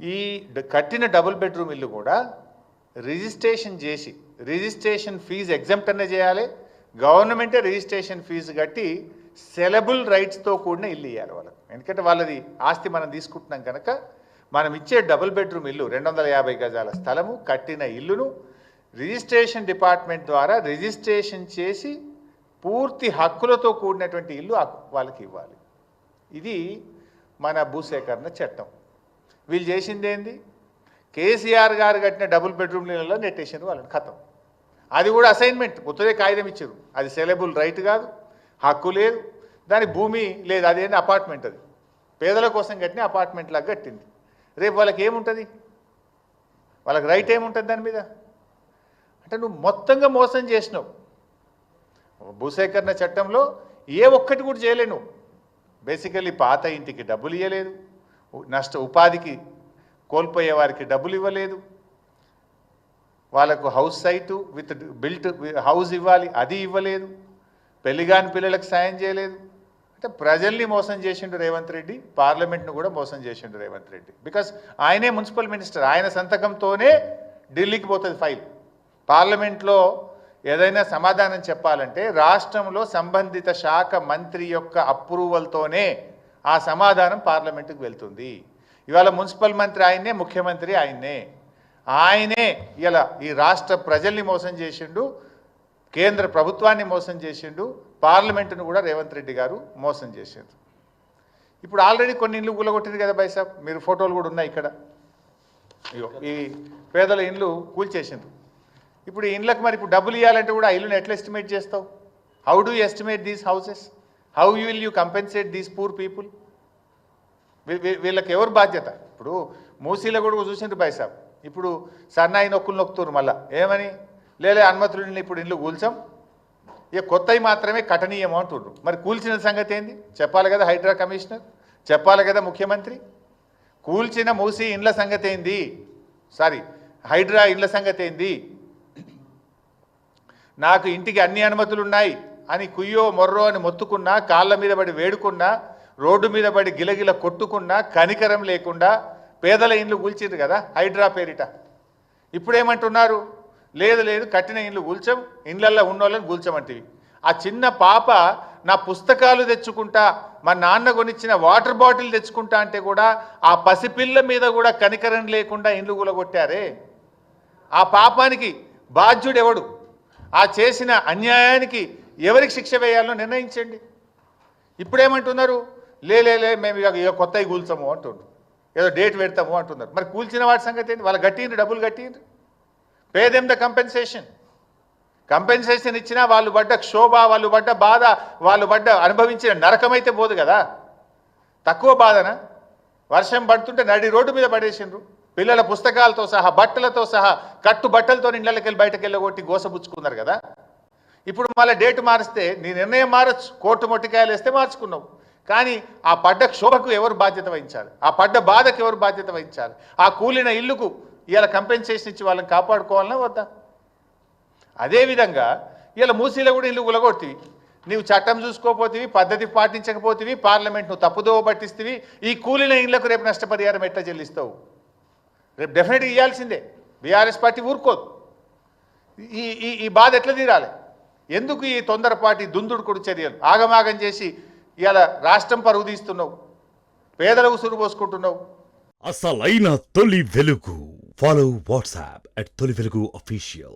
ఈ కట్టిన double bedroom ఇల్లు కూడా రిజిస్ట్రేషన్ చేసి రిజిస్ట్రేషన్ ఫీజు ఎగ్జామ్ట్ అనే చేయాలి, గవర్నమెంటే రిజిస్ట్రేషన్ ఫీజు కట్టి సెలబుల్ రైట్స్తో కూడిన ఇల్లు ఇవ్వాలి వాళ్ళకి. ఎందుకంటే వాళ్ళది ఆస్తి మనం తీసుకుంటున్నాం కనుక మనం ఇచ్చే డబుల్ బెడ్రూమ్ ఇల్లు 250 గజాల స్థలము కట్టిన ఇల్లును రిజిస్ట్రేషన్ డిపార్ట్మెంట్ ద్వారా రిజిస్ట్రేషన్ చేసి పూర్తి హక్కులతో కూడినటువంటి ఇల్లు వాళ్ళకి ఇవ్వాలి. ఇది మన భూసేకరణ చట్టం. వీళ్ళు చేసింది ఏంది, కేసీఆర్ గారు కట్టిన డబుల్ బెడ్రూమ్ ఇళ్ళలో నెట్టేసారు వాళ్ళని, ఖతం. అది కూడా అసైన్మెంట్, ముత్తరే కాగితం ఇచ్చారు. అది సెలబుల్ రైట్ కాదు, హక్కు లేదు, దాని భూమి లేదు, అదేంటి అపార్ట్మెంట్. అది పేదల కోసం కట్టిన అపార్ట్మెంట్ లాగా కట్టింది. రేపు వాళ్ళకి ఏముంటుంది, వాళ్ళకి రైట్ ఏముంటుంది దాని మీద? అంటే నువ్వు మొత్తంగా మోసం చేసినావు. భూసేకరణ చట్టంలో ఏ ఒక్కటి కూడా చేయలేవు నువ్వు. బేసికల్లీ పాత ఇంటికి డబ్బులు ఇవ్వలేదు, ఉపాధికి కోల్పోయే వారికి డబ్బులు ఇవ్వలేదు, వాళ్ళకు house site with built house ఇవ్వాలి, అది ఇవ్వలేదు, పెళ్లిగాని పిల్లలకు సాయం చేయలేదు. అంటే ప్రజల్ని మోసం చేసిండు రేవంత్ రెడ్డి, పార్లమెంట్ను కూడా మోసం చేసిండు రేవంత్ రెడ్డి. బికాస్ ఆయనే మున్సిపల్ మినిస్టర్, ఆయన సంతకంతోనే ఢిల్లీకి పోతుంది ఫైల్. పార్లమెంట్లో ఏదైనా సమాధానం చెప్పాలంటే రాష్ట్రంలో సంబంధిత శాఖ మంత్రి యొక్క అప్రూవల్తోనే ఆ సమాధానం పార్లమెంటుకు వెళ్తుంది. ఇవాళ మున్సిపల్ మంత్రి ఆయన్నే, ముఖ్యమంత్రి ఆయనే ఇలా ఈ రాష్ట్ర ప్రజల్ని మోసం చేసిండు, కేంద్ర ప్రభుత్వాన్ని మోసం చేసిండు, పార్లమెంటును కూడా రేవంత్ రెడ్డి గారు మోసం చేసిండు. ఇప్పుడు ఆల్రెడీ కొన్ని ఇళ్ళు కూలగొట్టింది కదా బైసాబ్, మీరు ఫోటోలు కూడా ఉన్నాయి ఇక్కడ. ఈ పేదల ఇళ్ళు కూల్చేసిండ్రు. ఇప్పుడు ఈ ఇళ్ళకి మరి ఇప్పుడు డబ్బులు ఇవ్వాలంటే కూడా ఆ ఇల్లుని ఎట్లా ఎస్టిమేట్ చేస్తావు? How do you estimate these houses? How you will you compensate these poor people? వీళ్ళకి ఎవరు బాధ్యత? ఇప్పుడు మూసీలో కూడా చూసిండ్రు బైసాబ్, ఇప్పుడు సన్నాయి నొక్కులు నొక్కుతున్నారు మళ్ళా. ఏమని? లేలే అనుమతులు ఇప్పుడు ఇల్లు కూల్చాం, ఇక కొత్తవి మాత్రమే కఠనీయం అంటున్నారు. మరి కూల్చిన సంగతి ఏంది చెప్పాలి కదా హైడ్రా కమిషనర్, చెప్పాలి కదా ముఖ్యమంత్రి. కూల్చిన మూసీ ఇండ్ల సంగతి ఏంది, హైడ్రా ఇండ్ల సంగతి ఏంది? నాకు ఇంటికి అన్ని అనుమతులు ఉన్నాయి అని కుయ్యో మొర్రో అని మొత్తుకున్నా, కాళ్ళ మీద పడి వేడుకున్నా, రోడ్డు మీద పడి గిలగిల కొట్టుకున్నా కనికరం లేకుండా పేదల ఇండ్లు కూల్చిండ్రు కదా హైడ్రా పేరిట. ఇప్పుడేమంటున్నారు? లేదు కట్టిన ఇండ్లు కూల్చం, ఇండ్లల్లో ఉన్నోళ్ళని కూల్చమంటివి. ఆ చిన్న పాప నా పుస్తకాలు తెచ్చుకుంటా, మా నాన్న కొనిచ్చిన వాటర్ బాటిల్ తెచ్చుకుంటా అంటే కూడా ఆ పసిపిల్ల మీద కూడా కనికరం లేకుండా ఇండ్లు కూలగొట్టారే. ఆ పాపానికి బాధ్యుడు ఎవడు? ఆ చేసిన అన్యాయానికి ఎవరికి శిక్ష వేయాలో నిర్ణయించండి. ఇప్పుడేమంటున్నారు? లే మేము ఇక కొత్తవి కూల్చము అంటున్నారు, ఏదో డేట్ పెడతాము అంటున్నారు. మరి కూల్చిన వాటి సంగతి ఏంటి? వాళ్ళు కట్టిండ్రు, డబ్బులు కట్టిండ్రు, పే దెమ్ ద కంపెన్సేషన్ ఇచ్చినా వాళ్ళు పడ్డ క్షోభ, వాళ్ళు పడ్డ బాధ, వాళ్ళు అనుభవించిన నరకమైతే పోదు కదా. తక్కువ బాధనా? వర్షం పడుతుంటే నడి రోడ్డు మీద పడేసిండ్రు, పిల్లల పుస్తకాలతో సహా బట్టలతో సహా కట్టు బట్టలతో ఇళ్ళకి వెళ్ళి బయటకు వెళ్ళగొట్టి గోసపుచ్చుకున్నారు కదా. ఇప్పుడు మళ్ళీ డేటు మారిస్తే నీ నిర్ణయం మారచ్చు, కోర్టు మొట్టికాయలు వేస్తే మార్చుకున్నావు. కానీ ఆ పడ్డ క్షోభకు ఎవరు బాధ్యత వహించాలి? ఆ పడ్డ బాధకు ఎవరు బాధ్యత వహించాలి? ఆ కూలిన ఇల్లుకు ఇలా కంపెన్సేషన్ ఇచ్చి వాళ్ళని కాపాడుకోవాలన్నా వద్దా? అదేవిధంగా ఇలా మూసీలో కూడా ఇల్లు కూలగొట్టివి, నీవు చట్టం చూసుకోపోతివి, పద్ధతి పాటించకపోతివి, పార్లమెంట్ నువ్వు తప్పుదోవ పట్టిస్తేవి. ఈ కూలిన ఇళ్లకు రేపు నష్టపరిహారం ఎట్లా చెల్లిస్తావు? రేపు డెఫినెట్గా ఇవ్వాల్సిందే. బీఆర్ఎస్ పార్టీ ఊరుకోదు. ఈ బాధ ఎట్లా తీరాలి? ఎందుకు ఈ తొందరపాటి దుందుడుకుడు చర్యలు? ఆగమాగం చేసి ఇలా రాష్ట్రం పరుగు తీస్తున్నావు, పేదల ఉసురు పోసుకుంటున్నావు. అసలైన తొలి వెలుగు. ఫాలో వాట్సాప్ @తొలి వెలుగు official.